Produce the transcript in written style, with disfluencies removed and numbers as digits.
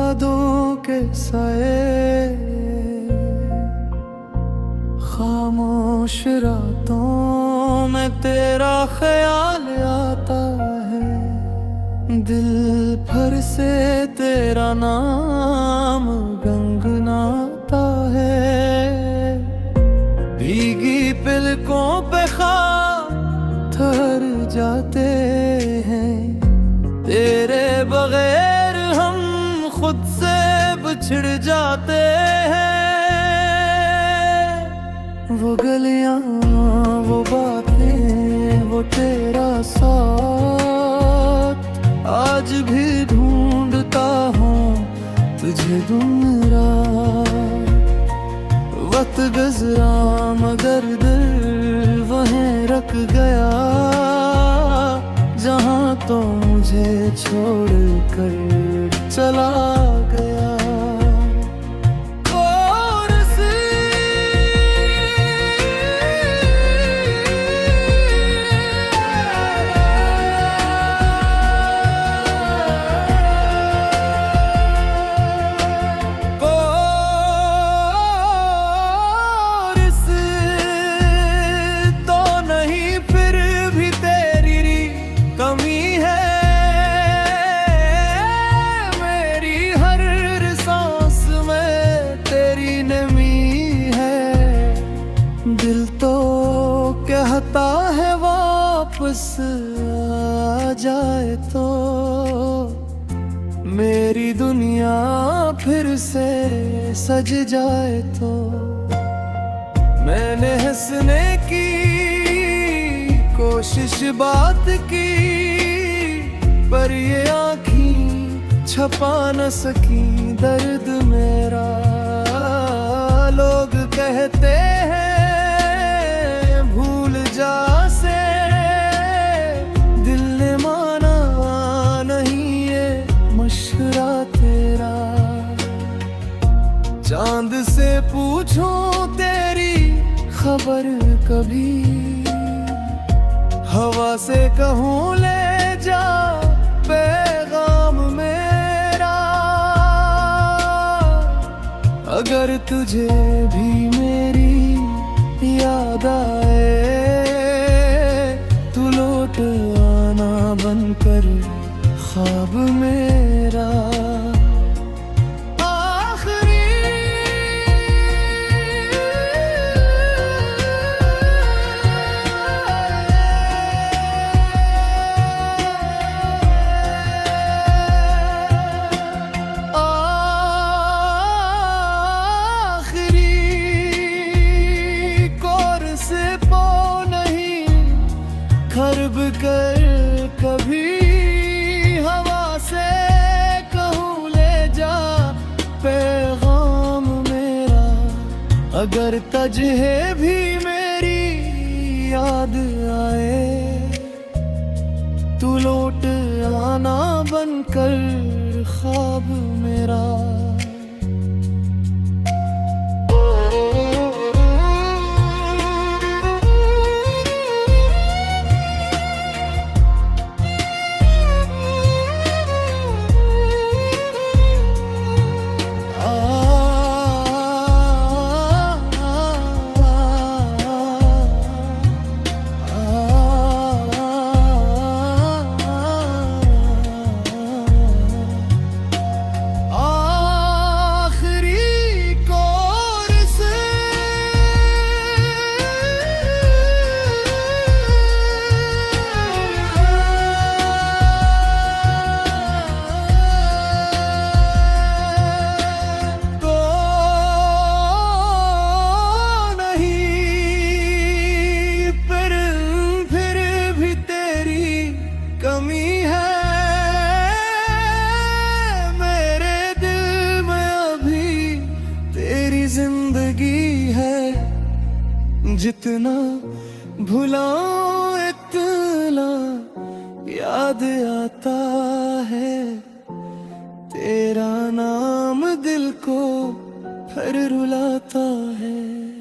यादों के साए, खामोश रातों में तेरा ख्याल आता है। दिल भर से तेरा नाम गनगनाता है। भीगी पलकों पे ख्वाब ठहर जाते हैं। तेरे बगैर हम खुद से बिछड़ जाते हैं। वो गलियां, वो बातें, वो तेरा साथ, आज भी ढूंढता हूँ तुझे दिन रात। वक्त गुज़रा मगर दिल वहीं रख गया, जहाँ तो मुझे छोड़ कर चला गया। दिल तो कहता है वापस आ जाए तो, मेरी दुनिया फिर से सज जाए तो। मैंने हंसने की कोशिश बात की, पर ये आँखें छपा न सकी दर्द मेरा। लोग कहते हैं भूल जा से, दिल ने माना नहीं ये मशवरा तेरा। चांद से पूछूं तेरी खबर कभी, हवा से कहूँ ले जा पैगाम मेरा। अगर तुझे भी मेरी याद आए, तू लौट आना बनकर ख्वाब मेरा। खर्ब कर कभी हवा से कहूँ ले जा पैगाम मेरा। अगर तुझे भी मेरी याद आए, तू लौट आना बनकर ख्वाब मेरा। जिंदगी है जितना भुलाऊं इतना याद आता है। तेरा नाम दिल को फिर रुलाता है।